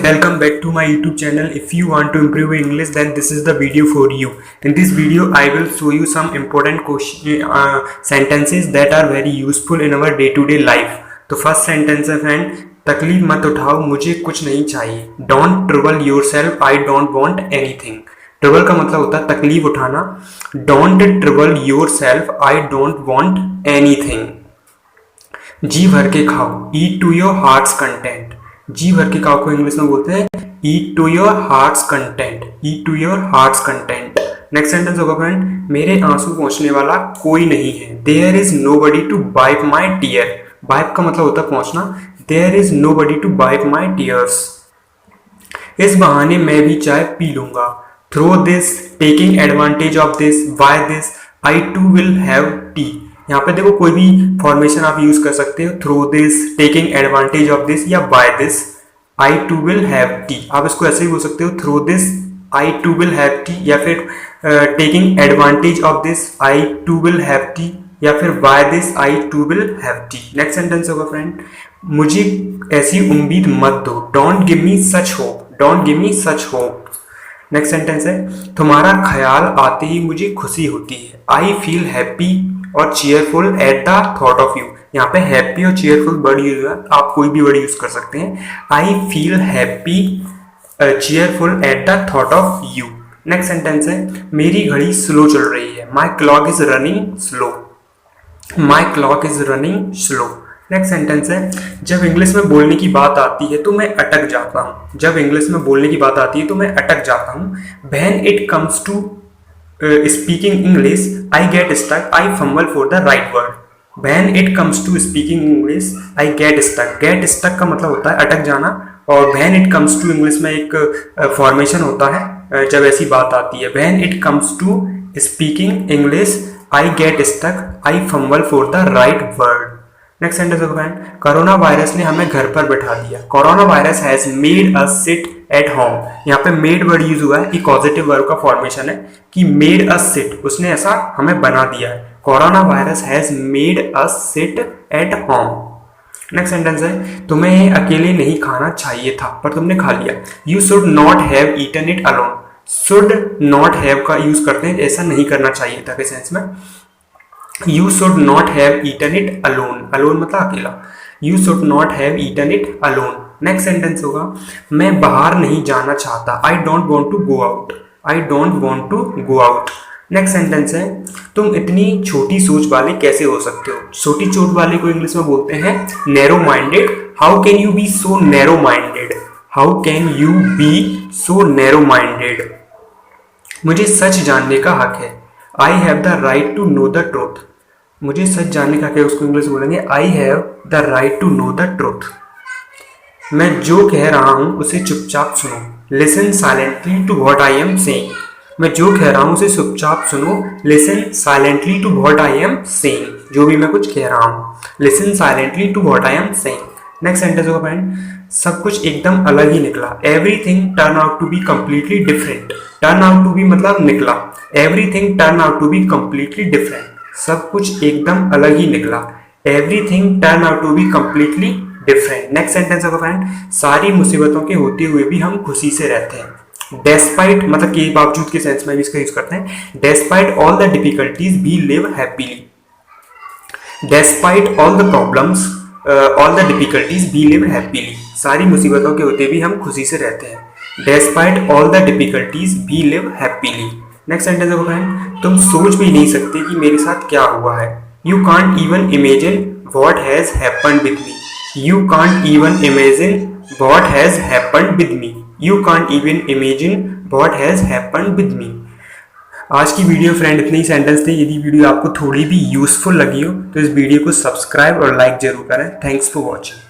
welcome back to my YouTube channel. If you want to improve your English, then this is the video for you. In this video I will show you some important sentences that are very useful in our day-to-day life. तो first sentence है friend, तकलीफ मत उठाओ, मुझे कुछ नहीं चाहिए. Don't trouble yourself, I don't want anything. Trouble का मतलब होता है तकलीफ उठाना. Don't trouble yourself, I don't want anything. जी भर के खाओ, eat to your heart's content. जी भर के खाओ को इंग्लिश में बोलते हैं eat to your heart's content. Eat to your heart's content. Next sentence होगा फ्रेंड, मेरे आंसू पहुंचने वाला कोई नहीं है. There is nobody to wipe my tear. Wipe का मतलब होता है पहुंचना. There is nobody to wipe my tears. इस बहाने मैं भी चाय पी लूंगा. Throw this, taking advantage of this, by this, I too will have tea. यहाँ पे देखो कोई भी फॉर्मेशन आप यूज कर सकते हो. Throw this, taking advantage of this या by this, I too will have tea. आप इसको ऐसे ही बोल सकते हो, throw this, I too will have tea, या फिर taking advantage of this, I too will have tea, या फिर by this, I too will have tea. Next sentence होगा फ्रेंड, मुझे ऐसी उम्मीद मत दो. Don't give me such hope. Don't give me such hope. Next sentence है, तुम्हारा ख्याल आते ही मुझे खुशी होती है. आई फील हैप्पी और cheerful at the thought of you. यहाँ पे हैप्पी और चीयरफुल वर्ड यूज हुआ, आप कोई भी वर्ड यूज कर सकते हैं. I feel happy cheerful at the thought of you. Next sentence है, मेरी घड़ी स्लो चल रही है. My clock is running slow. My clock is running slow. Next sentence है, जब इंग्लिश में बोलने की बात आती है तो मैं अटक जाता हूँ. जब इंग्लिश में बोलने की बात आती है तो मैं अटक जाता हूँ. When it comes to speaking English, I get stuck, I fumble for the right word. When it comes to speaking English, I get stuck. Get stuck का मतलब होता है अटक जाना, और when it comes to English में एक formation होता है जब ऐसी बात आती है. When it comes to speaking English, I get stuck, I fumble for the right word. Next sentence होगा फ्रेंड, कोरोना वायरस ने हमें घर पर बैठा दिया. Corona virus has made us sit at home. यहाँ पे मेड वर्ड यूज हुआ है, पॉजिटिव वर्ब का फॉर्मेशन है कि मेड अस सिट, उसने ऐसा हमें बना दिया है. Corona virus has made us sit at home. Next sentence है, तुम्हें अकेले नहीं खाना चाहिए था पर तुमने खा लिया. You should not have eaten it alone. Should not have का यूज करते हैं, ऐसा नहीं करना चाहिए था के सेंस में. You should not have eaten it alone. Alone मतलब अकेला. You should not have eaten it alone. Next sentence होगा, मैं बाहर नहीं जाना चाहता. I don't want to go out. I don't want to go out. Next sentence है, तुम इतनी छोटी सोच वाले कैसे हो सकते हो. छोटी सोच वाले को इंग्लिश में बोलते हैं narrow minded. How can you be so narrow minded? How can you be so narrow minded? मुझे सच जानने का हक है. I have the right to know the truth. मुझे सच जानने का क्या, उसको इंग्लिश बोलेंगे I have the right to know the truth. मैं जो कह रहा हूं उसे चुपचाप सुनो. Listen silently to what I am saying. मैं जो कह रहा हूं उसे चुपचाप सुनो. Listen silently to what I am saying. जो भी मैं कुछ कह रहा हूं, listen silently to what I am saying. Next sentence होगा फ्रेंड, सब कुछ एकदम अलग ही निकला. Everything turn out to be completely different. Turn out to be मतलब निकला. Everything turn out to be completely different. सब कुछ एकदम अलग ही निकला. Everything turn out to be completely different. Next sentence होगा फ्रेंड, सारी मुसीबतों के होते हुए भी हम खुशी से रहते हैं. डेस्पाइट मतलब के बावजूद के सेंस में भी इसका यूज करते हैं. Despite all the difficulties we live happily. Despite all the problems all the difficulties we live happily. सारी मुसीबतों के होते भी हम खुशी से रहते हैं. Despite all the difficulties we live happily. Next sentence होगा फ्रेंड, तुम सोच भी नहीं सकते कि मेरे साथ क्या हुआ है. You can't even imagine what has happened with me. You can't even imagine what has happened with me. You can't even imagine what has happened with me. आज की वीडियो फ्रेंड इतने ही सेंटेंस थे. यदि वीडियो आपको थोड़ी भी useful लगी हो तो इस वीडियो को सब्सक्राइब और लाइक जरूर करें. Thanks for watching.